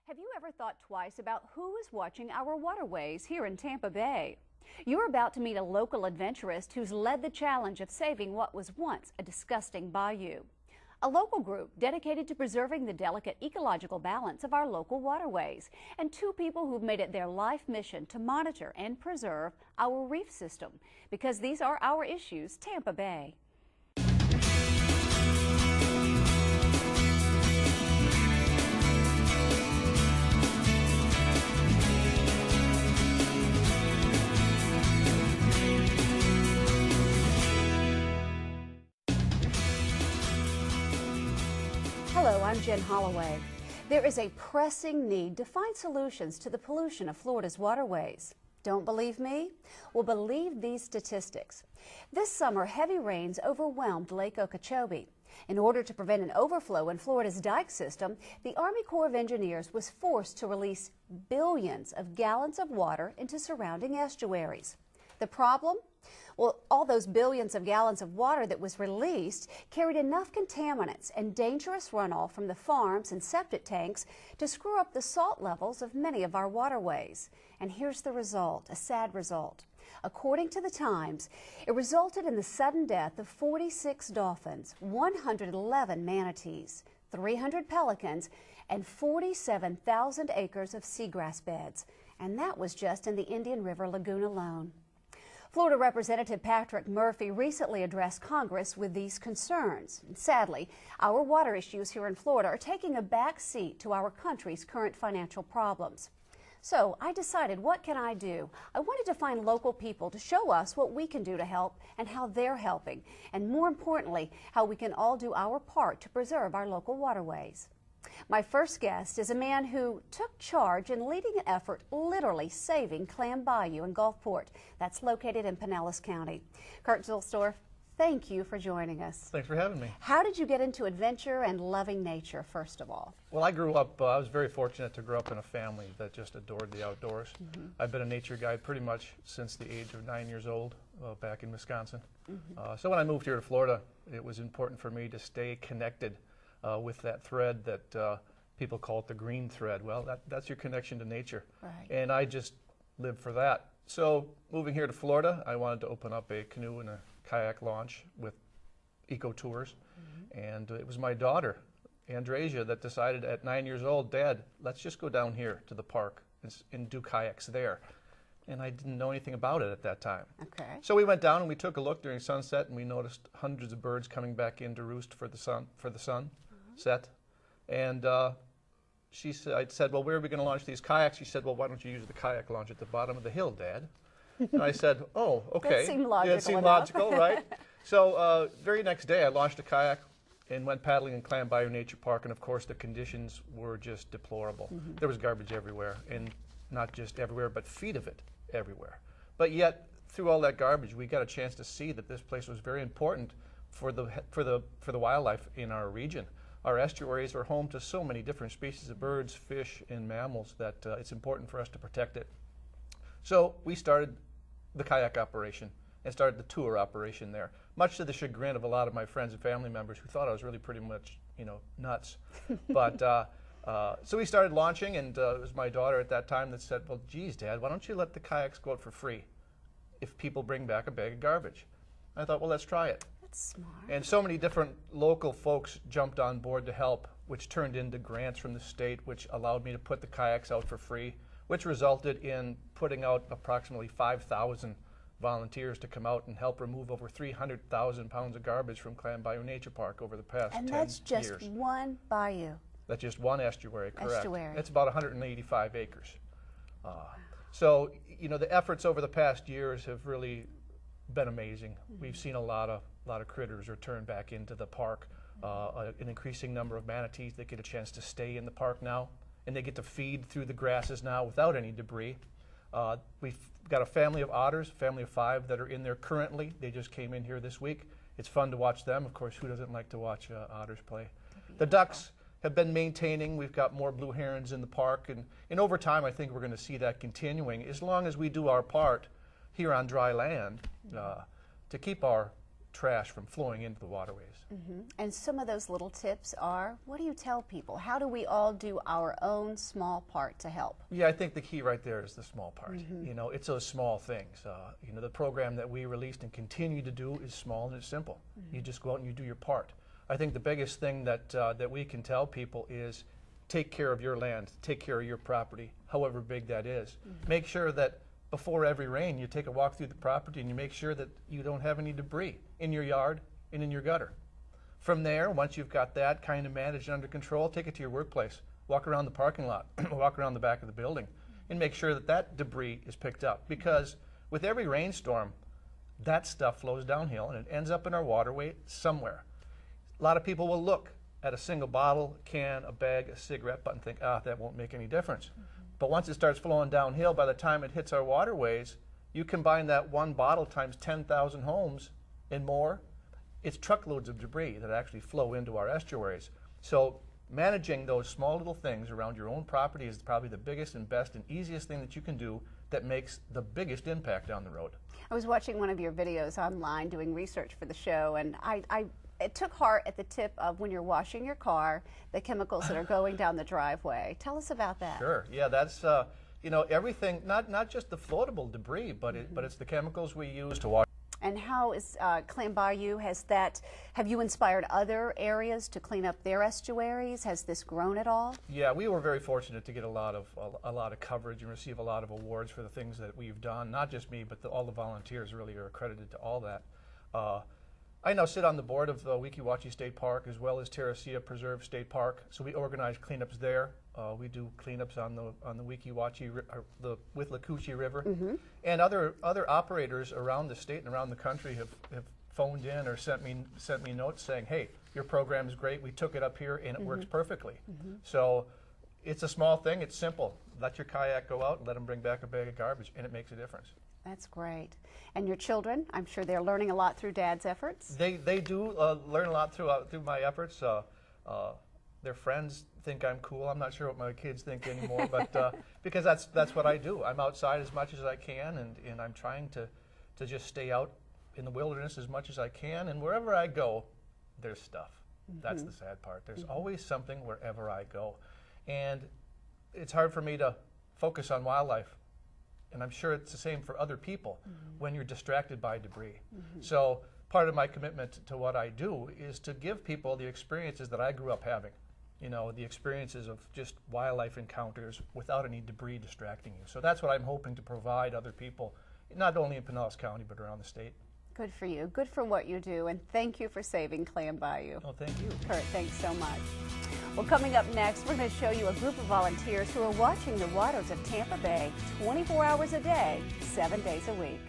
Have you ever thought twice about who is watching our waterways here in Tampa Bay? You're about to meet a local adventurist who's led the challenge of saving what was once a disgusting bayou. A local group dedicated to preserving the delicate ecological balance of our local waterways, and two people who've made it their life mission to monitor and preserve our reef system, because these are our issues, Tampa Bay. Hello, I'm Jen Holloway. There is a pressing need to find solutions to the pollution of Florida's waterways. Don't believe me? Well, believe these statistics. This summer, heavy rains overwhelmed Lake Okeechobee. In order to prevent an overflow in Florida's dike system, the Army Corps of Engineers was forced to release billions of gallons of water into surrounding estuaries. The problem? Well, all those billions of gallons of water that was released carried enough contaminants and dangerous runoff from the farms and septic tanks to screw up the salt levels of many of our waterways. And here's the result, a sad result. According to the Times, it resulted in the sudden death of 46 dolphins, 111 manatees, 300 pelicans, and 47,000 acres of seagrass beds. And that was just in the Indian River Lagoon alone. Florida Representative Patrick Murphy recently addressed Congress with these concerns. And sadly, our water issues here in Florida are taking a back seat to our country's current financial problems. So I decided, what can I do? I wanted to find local people to show us what we can do to help and how they're helping, and more importantly, how we can all do our part to preserve our local waterways. My first guest is a man who took charge in leading an effort literally saving Clam Bayou in Gulfport. That's located in Pinellas County. Kurt Zuelsdorf, thank you for joining us. Thanks for having me. How did you get into adventure and loving nature, first of all? Well, I grew up, I was very fortunate to grow up in a family that just adored the outdoors. I've been a nature guide pretty much since the age of 9 years old back in Wisconsin. So when I moved here to Florida, it was important for me to stay connected with that thread that people call it the green thread. Well, that's your connection to nature. Right. And I just lived for that. So moving here to Florida, I wanted to open up a canoe and a kayak launch with eco tours. And it was my daughter, Andresia, that decided at 9 years old, Dad, let's just go down here to the park and do kayaks there. And I didn't know anything about it at that time. Okay. So we went down and we took a look during sunset, and we noticed hundreds of birds coming back in to roost for the sun set. And I said, well, where are we going to launch these kayaks? She said, well, why don't you use the kayak launch at the bottom of the hill, Dad? And I said, oh, okay. That seemed logical. Yeah, it seemed logical, right? So very next day, I launched a kayak and went paddling in Clam Bayou Nature Park, and of course the conditions were just deplorable. There was garbage everywhere, and not just everywhere, but feet of it everywhere. But yet, through all that garbage, we got a chance to see that this place was very important for the wildlife in our region. Our estuaries are home to so many different species of birds, fish, and mammals that it's important for us to protect it. So we started the kayak operation and started the tour operation there, much to the chagrin of a lot of my friends and family members who thought I was really pretty much, nuts. But so we started launching, and it was my daughter at that time that said, well, geez, Dad, why don't you let the kayaks go out for free if people bring back a bag of garbage? I thought, well, let's try it. Smart. And so many different local folks jumped on board to help, which turned into grants from the state, which allowed me to put the kayaks out for free, which resulted in putting out approximately 5,000 volunteers to come out and help remove over 300,000 pounds of garbage from Clam Bayou Nature Park over the past 10 years. And that's just one bayou. That's just one estuary, correct. Estuary. It's about 185 acres. So, the efforts over the past years have really been amazing. We've seen a lot of critters return back into the park. An increasing number of manatees that get a chance to stay in the park now, and they get to feed through the grasses now without any debris. We've got a family of otters, a family of 5 that are in there currently. They just came in here this week. It's fun to watch them. Of course, who doesn't like to watch otters play? The ducks have been maintaining. We've got more blue herons in the park, and over time I think we're going to see that continuing as long as we do our part here on dry land to keep our trash from flowing into the waterways. And some of those little tips are, what do you tell people? How do we all do our own small part to help? Yeah, I think the key right there is the small part. You know, it's those small things. You know, the program that we released and continue to do is small and it's simple. You just go out and you do your part. I think the biggest thing that that we can tell people is take care of your land, take care of your property, however big that is. Make sure that before every rain you take a walk through the property and you make sure that you don't have any debris in your yard and in your gutter. From there, once you've got that kind of managed and under control, take it to your workplace. Walk around the parking lot, walk around the back of the building, and make sure that that debris is picked up. Because with every rainstorm, that stuff flows downhill and it ends up in our waterway somewhere. A lot of people will look at a single bottle, can, a bag, a cigarette butt and think, that won't make any difference. But once it starts flowing downhill, by the time it hits our waterways, you combine that one bottle times 10,000 homes and more, it's truckloads of debris that actually flow into our estuaries. So managing those small little things around your own property is probably the biggest and best and easiest thing that you can do that makes the biggest impact down the road. I was watching one of your videos online doing research for the show, and it took heart at the tip of when you're washing your car, the chemicals that are going down the driveway. Tell us about that. Sure. Yeah, that's you know, everything, not just the floatable debris, but it's the chemicals we use to wash. And how is Clam Bayou, have you inspired other areas to clean up their estuaries? Has this grown at all? Yeah, we were very fortunate to get a lot of coverage and receive a lot of awards for the things that we've done. Not just me, but all the volunteers really are accredited to all that. I now sit on the board of the Weeki Wachee State Park as well as Terracea Preserve State Park, so we organize cleanups there. We do cleanups on the Weeki Wachee with Lakuchi River, and other operators around the state and around the country have phoned in or sent me notes saying, "Hey, your program is great. We took it up here and it works perfectly." So it's a small thing. It's simple. Let your kayak go out and let them bring back a bag of garbage, and it makes a difference. That's great. And your children, I'm sure they're learning a lot through Dad's efforts. They do learn a lot through my efforts. Their friends think I'm cool. I'm not sure what my kids think anymore, but because that's what I do. I'm outside as much as I can, and I'm trying to just stay out in the wilderness as much as I can. And wherever I go, there's stuff. That's the sad part. There's always something wherever I go, and it's hard for me to focus on wildlife. And I'm sure it's the same for other people when you're distracted by debris. So part of my commitment to what I do is to give people the experiences that I grew up having. You know, the experiences of just wildlife encounters without any debris distracting you. So that's what I'm hoping to provide other people, not only in Pinellas County, but around the state. Good for you. Good for what you do. And thank you for saving Clam Bayou. Oh, thank you. Kurt, thanks so much. Well, coming up next, we're going to show you a group of volunteers who are watching the waters of Tampa Bay 24 hours a day, 7 days a week.